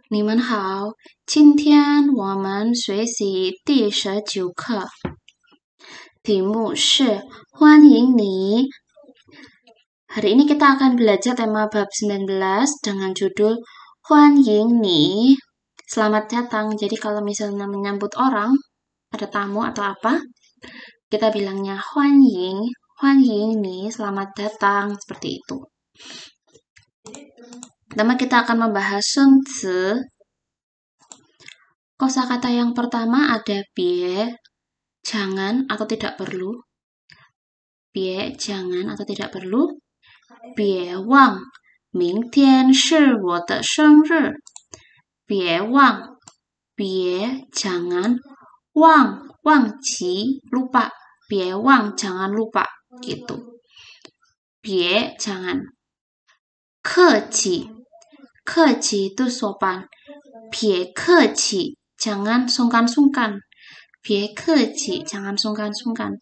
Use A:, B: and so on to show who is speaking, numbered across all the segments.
A: 你们好，今天我们学习第19课，题目是欢迎你。Hari ini kita akan belajar tema bab 19 dengan judul Huan Ying Ni. Selamat datang. Jadi kalau misalnya menyambut orang, ada tamu atau apa, kita bilangnya Huan Ying Ni, selamat datang, seperti itu. Pertama kita akan membahas Sun Tzu. Kosakata yang pertama ada bie, jangan atau tidak perlu. Bie, jangan atau tidak perlu. Bie wang, 明天是我的生日. Bie wang, bie, jangan. Wang, 忘记, lupa. Bie wang, jangan lupa. Gitu. Bie, jangan. Keci, keci itu sopan. Bie keci, jangan sungkan-sungkan. Bie keci, jangan sungkan-sungkan.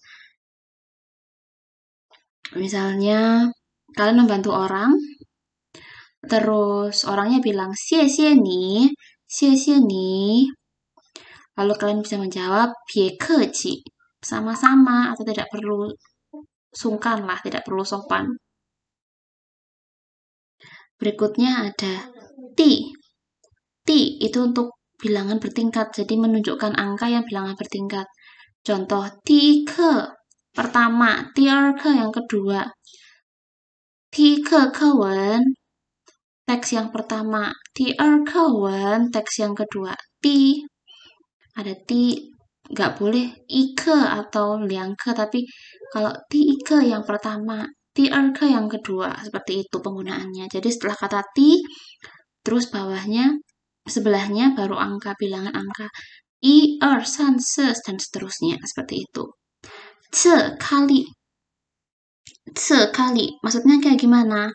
A: Misalnya, kalian membantu orang, terus orangnya bilang, xie xie ni. Lalu kalian bisa menjawab, bie keci, sama-sama atau tidak perlu sungkan lah, tidak perlu sopan. Berikutnya ada ti. Ti itu untuk bilangan bertingkat, jadi menunjukkan angka yang bilangan bertingkat. Contoh, ti ke pertama, ti ke yang kedua. Ti ke wen, teks yang pertama. Ti ke wen, teks yang kedua. Ti, ada ti, nggak boleh ike atau liang ke, tapi kalau ti ke yang pertama, ti ke yang kedua, seperti itu penggunaannya. Jadi setelah kata ti, terus sebelahnya baru angka, bilangan angka. 1, 2, 3, 4, dan seterusnya, seperti itu. Sekali. Maksudnya kayak gimana?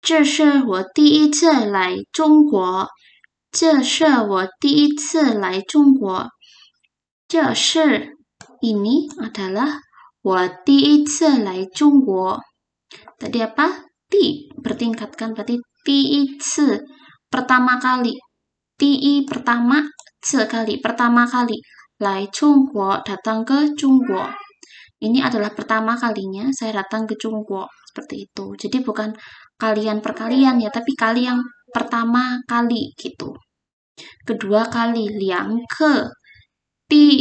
A: 这是我第一次来中国. 这是我第一次来中国. 这是 ini adalah 我第一次来中国. Tadi apa? Ti bertingkatkan, berarti 第一次 pertama kali. Ti pertama, sekali, pertama kali. Lai Chungguo, datang ke Chungguo. Ini adalah pertama kalinya saya datang ke Chungguo. Seperti itu. Jadi bukan kalian per kalian ya, tapi kali yang pertama kali gitu. Kedua kali, liang ke. Di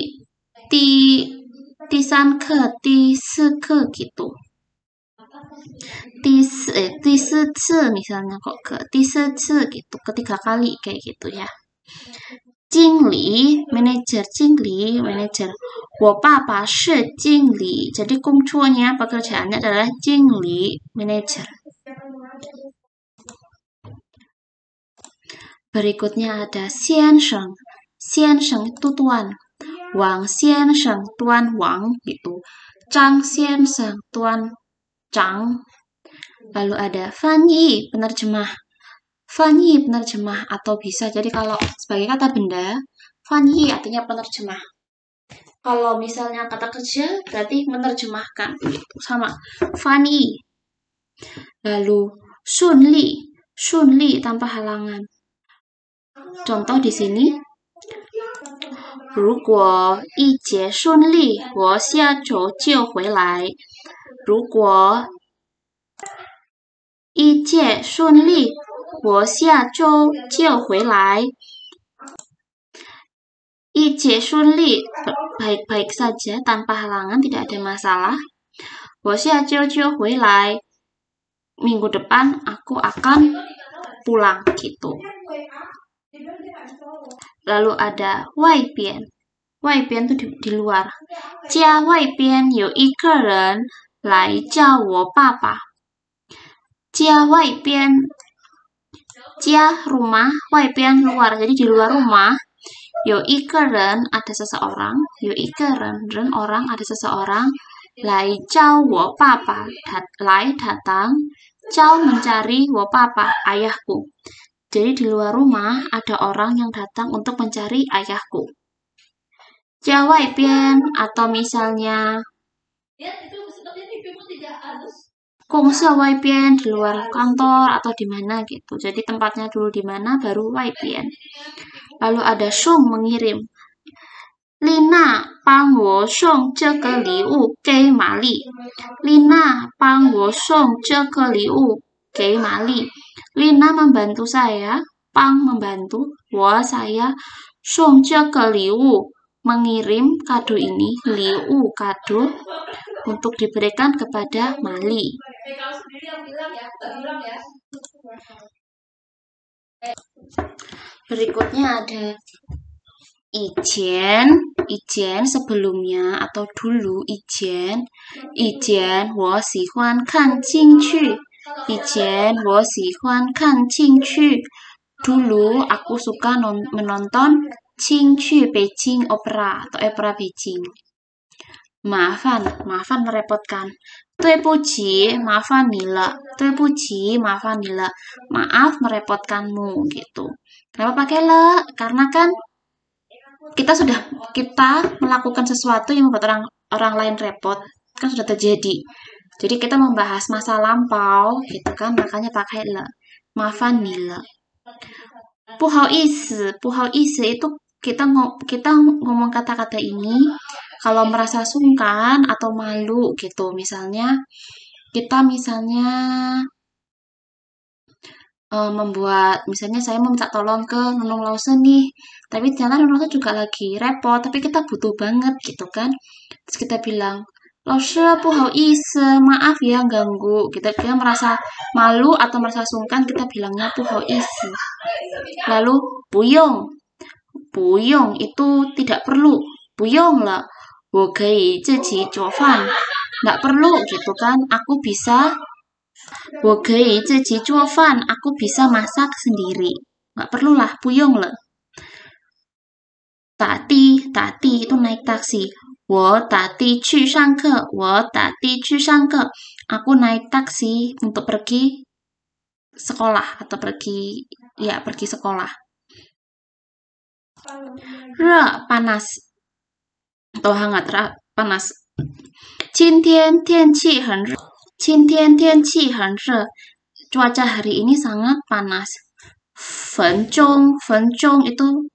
A: san ke, di si ke gitu. Di si ci misalnya kok ke, di si ci gitu. Ketiga kali kayak gitu ya. Jingli, manajer. 我爸爸是经理. Jadi kungcuanya pekerjaannya adalah jingli, manajer. Berikutnya ada xiansheng. Xiansheng itu tuan. Wang xiansheng, tuan Wang gitu. Zhang xiansheng, tuan Zhang. Lalu ada fanyi, penerjemah. Fanyi, penerjemah, atau bisa jadi kalau sebagai kata benda, fanyi artinya penerjemah. Kalau misalnya kata kerja, berarti menerjemahkan, gitu. Sama, fanyi. Lalu shunli tanpa halangan. Contoh di sini, 如果一节顺利，我下周就回来。如果一切顺利，我下周就回来。一切顺利, baik-baik saja, tanpa halangan, tidak ada masalah. 我下周就回来. Minggu depan aku akan pulang gitu. Lalu ada 外边. 外边 itu di luar. 家外边有一个人来叫我爸爸. 家外边, 家 rumah, 外边 luar. Jadi di luar rumah. 有一个人 ada seseorang. 有一个人 orang, ada seseorang. 来叫我爸爸. 来 datang. 叫 mencari 我爸爸 ayahku. Jadi di luar rumah ada orang yang datang untuk mencari ayahku. 家外边 atau misalnya Kongsa Waipian di luar kantor atau di mana gitu. Jadi tempatnya dulu di mana baru Waipian. Lalu ada Shong mengirim. Lina, 帮我送这个礼物给玛丽。Lina, 帮我送这个礼物给玛丽。Lina membantu saya, Pang membantu, saya, 送这个礼物 mengirim kado ini, liu kado untuk diberikan kepada Mali. Berikutnya ada Ijen sebelumnya atau dulu Ijen 我喜欢看京剧 Ijen 我喜欢看京剧 dulu aku suka menonton Qingqu Beijing Opera atau opera Beijing. Maafan merepotkan. 对不起 maafan nila 对不起 maafan nila maaf merepotkanmu gitu. Kenapa pakai le? Karena kan kita melakukan sesuatu yang membuat orang lain repot, kan sudah terjadi. Jadi kita membahas masa lampau gitu kan, makanya pakai le. Maafan nila. 不好意思itu kita ngomong kata-kata ini kalau merasa sungkan atau malu gitu. Misalnya misalnya saya meminta tolong ke Nunung Lause nih, tapi ternyata Nunung Lause juga lagi repot, tapi kita butuh banget gitu kan. Terus kita bilang, Lause, 不好意思, maaf ya ganggu. Kita merasa malu atau merasa sungkan, kita bilangnya 不好意思. Lalu, 不用itu tidak perlu. 不用了，我可以自己做饭. Nggak perlu gitu kan, aku bisa 我可以自己做饭, aku bisa masak sendiri. Nggak perlulah, 不用了. Tati itu naik taksi. 我打的去上课 Aku naik taksi untuk pergi sekolah atau pergi sekolah. Re, panas atau hangat, panas. 今天天气很热 cuaca hari ini sangat panas. 分钟 itu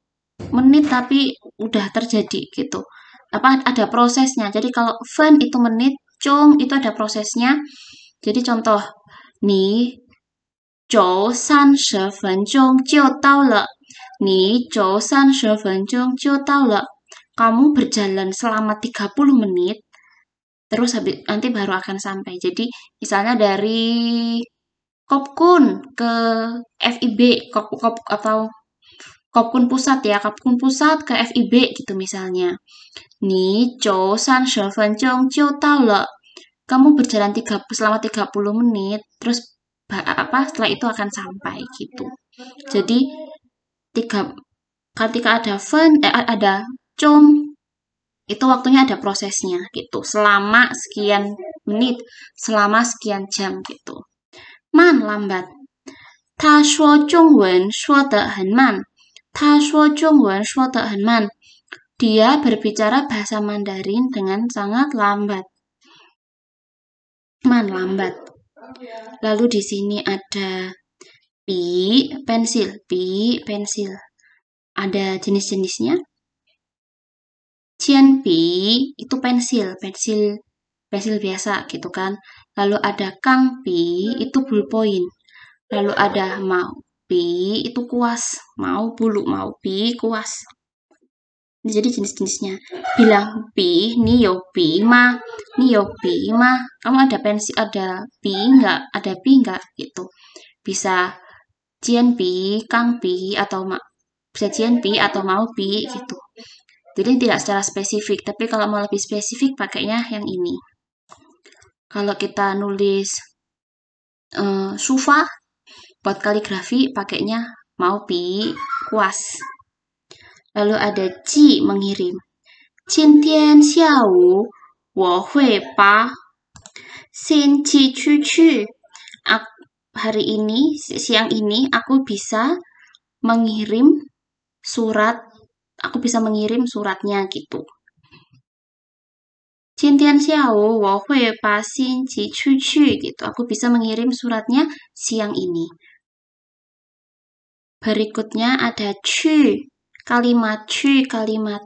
A: menit tapi udah terjadi gitu. Ada prosesnya. Jadi kalau fen itu menit, zhong itu ada prosesnya. Jadi contoh, 你走30分钟就到了 你走30分钟就到了 kamu berjalan selama 30 menit terus nanti baru akan sampai. Jadi misalnya dari Kopkun ke FIB atau Kopkun pusat ya, Kopkun pusat ke FIB gitu misalnya. 你走30分钟就到了 kamu berjalan selama 30 menit terus setelah itu akan sampai gitu. Jadi ketika ada ada zhong itu waktunya ada prosesnya gitu, selama sekian menit, selama sekian jam gitu. Man, lambat. 他说中文说得很慢 Dia berbicara bahasa Mandarin dengan sangat lambat. Man, lambat. Lalu di sini ada pensil. Ada jenis-jenisnya. Cianpi itu pensil biasa gitu kan. Lalu ada kangpi itu ballpoint. Lalu ada maupi itu kuas. Maupi kuas. Jadi jenis-jenisnya. Bilang pi, ni yo pi ma. Kamu ada pensil, ada pi enggak? Ada pi enggak? Gitu. Bisa cianpi, kangpi atau bisa cianpi atau maupi gitu. Jadi tidak secara spesifik, tapi kalau mau lebih spesifik pakainya yang ini. Kalau kita nulis sufa buat kaligrafi pakainya maupi kuas. Lalu ada ji mengirim. 今天下午我会把信寄出去 hari ini, siang ini aku bisa mengirim suratnya gitu. 今天下午我会把信寄出去gitu. Aku bisa mengirim suratnya siang ini. Berikutnya ada 去 kalimat 去 kalimat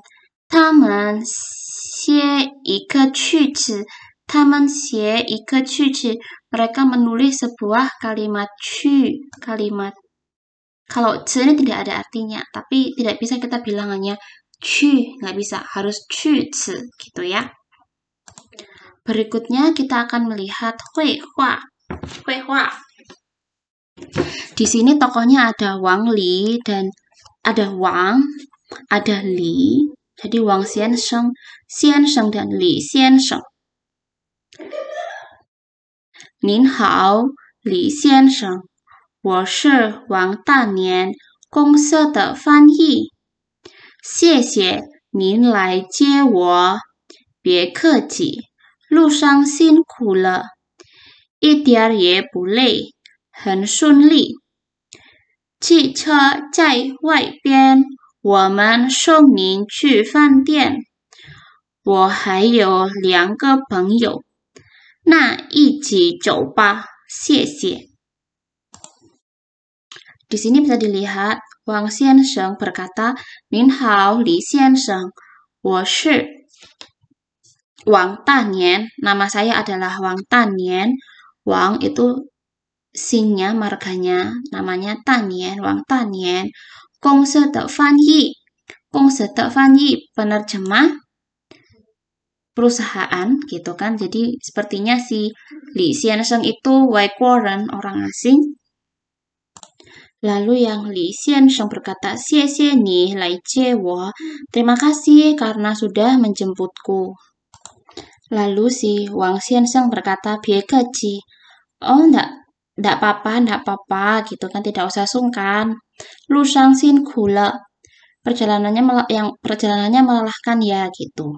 A: 他们写一个句子 他们写一个句子 mereka menulis sebuah kalimat 去 kalimat kalau 这 ini tidak ada artinya tapi tidak bisa kita bilang hanya 去 nggak bisa harus 句子 gitu ya. Berikutnya kita akan melihat 绘画 di sini tokohnya ada Wang Li dan ada Wang, ada Li. Jadi Wang Xiansheng dan Li Xiansheng. 您好，李先生，我是王大年公司的翻译。谢谢您来接我，别客气，路上辛苦了，一点儿也不累，很顺利。汽车在外边，我们送您去饭店。我还有2个朋友，那一起走吧，谢谢。Di sini bisa dilihat Wang Xiansheng berkata, 您好，李先生，我是Wang Tanian. Nama saya adalah Wang Tanian. Wang itu sinnya, marganya, namanya Tanian, Wang Tanian. 公司的翻译，公司的翻译 penerjemah perusahaan gitu kan. Jadi sepertinya si Li Xiansheng itu Waikoran, orang asing. Lalu yang Li Xiansheng berkata, 谢谢你来接我. Terima kasih karena sudah menjemputku. Lalu si Wang Xiansheng berkata, 别客气. Oh, enggak apa-apa gitu kan, tidak usah sungkan. 路上辛苦了. Perjalanannya melelahkan ya gitu.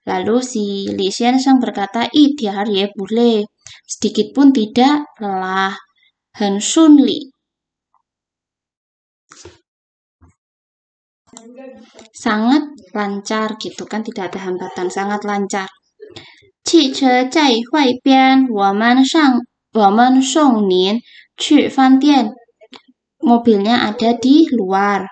A: Lalu si Li Xiansheng berkata, 一点儿也不累. Sedikit pun tidak lelah. 很顺利. Sangat lancar gitu kan, tidak ada hambatan, sangat lancar. 汽车在外边，我们送您去饭店。Mobilnya ada di luar.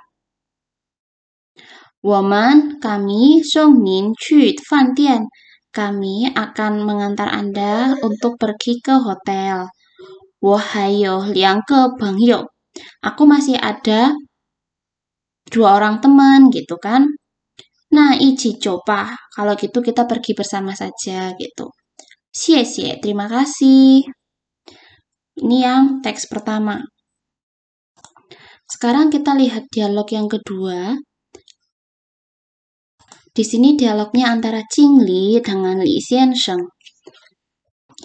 A: kami 送您去饭店. Kami akan mengantar Anda untuk pergi ke hotel. 我还有2个朋友. Aku masih ada 2 orang teman gitu kan. Nah, 一起走吧. Kalau gitu kita pergi bersama saja gitu. 谢谢, terima kasih. Ini yang teks pertama. Sekarang kita lihat dialog yang kedua. Di sini dialognya antara Qing Li dengan Li Xiansheng.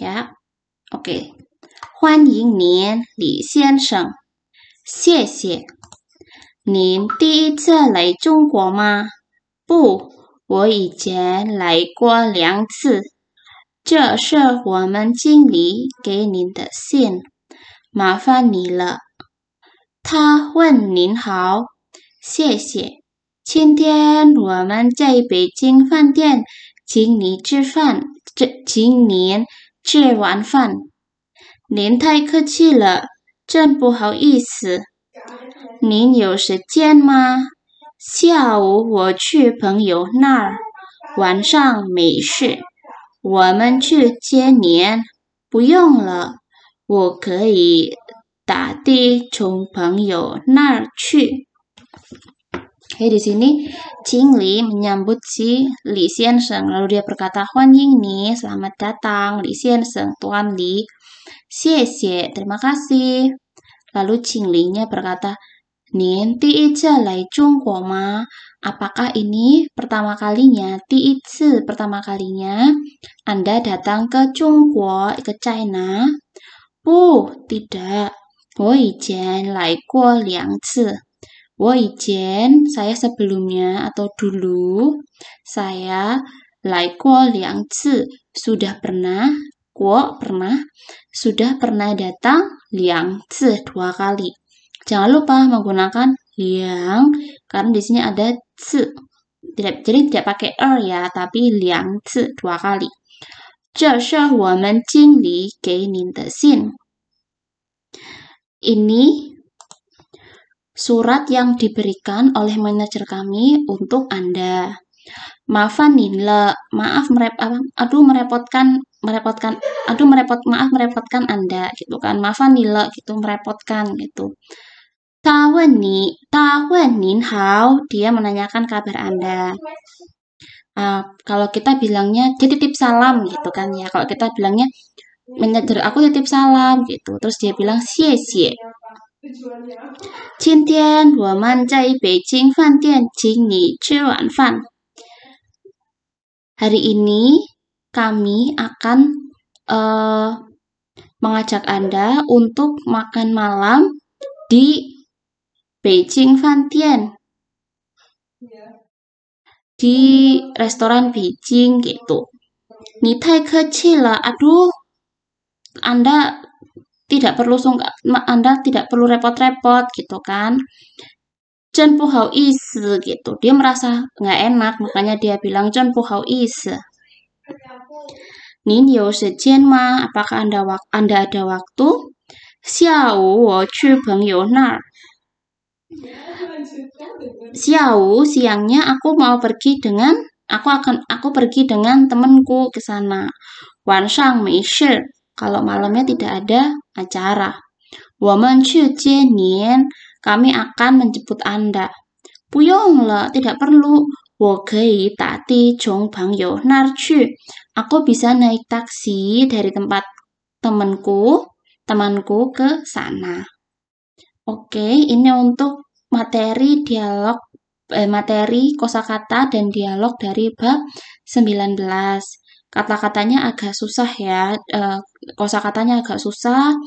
A: Ya. Oke. 欢迎您，李先生。谢谢。您第一次来中国吗？不，我以前来过2次。这是我们经理给您的信，麻烦你了。他问您好，谢谢。今天我们在北京饭店请您吃晚饭。您太客气了，真不好意思。您有时间吗？下午我去朋友那儿，晚上没事，我们去接您。不用了，我可以打的从朋友那儿去。Oke, di sini Qing Li menyambut si Li Xiansheng, lalu dia berkata, 欢迎你, selamat datang, Li Xiansheng, Tuan Li. 谢谢, terima kasih. Lalu Qing Li-nya berkata, 您第一次来中国吗? Apakah ini pertama kalinya, 第一次 pertama kalinya Anda datang ke Zhongguo, ke China? 不, tidak. 我以前来过2次. 我以前 saya sebelumnya atau dulu saya 来过2次 sudah pernah 过 pernah sudah pernah datang 2次 2 kali. Jangan lupa menggunakan yang karena di sini ada 次 jadi tidak pakai ya, tapi 2次 2 kali. 这是我们经理给您的信. Ini surat yang diberikan oleh manajer kami untuk Anda. Maaf merepotkan Anda gitu kan. Gitu merepotkan gitu. 他问您好, dia menanyakan kabar Anda. Kalau kita bilangnya dia titip salam gitu kan ya. Kalau kita bilangnya manajer aku titip salam gitu. Terus dia bilang 谢谢. 今天我们在北京饭店请你吃晚饭. Hari ini kami akan mengajak Anda untuk makan malam di Beijing Fantian, di restoran Beijing gitu. 你太客气了, aduh, Anda tidak perlu repot-repot gitu kan. 真不好意思 gitu. Dia merasa nggak enak, makanya dia bilang 真不好意思. 您有时间吗? Apakah Anda ada waktu? 下午我去朋友那儿. Siangnya aku pergi dengan temanku ke sana. 晚上没事. Kalau malamnya tidak ada acara. 我们去接您. Kami akan menjemput Anda. 不用了, tidak perlu. 我可以打的从朋友那儿去. Aku bisa naik taksi dari tempat temanku ke sana. Oke, ini untuk materi kosakata dan dialog dari bab 19. Kata-katanya agak susah ya, kosakatanya agak susah,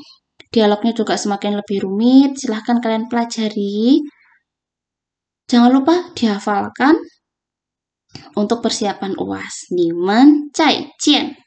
A: dialognya juga semakin lebih rumit. Silahkan kalian pelajari. Jangan lupa dihafalkan untuk persiapan UAS. 你们再见.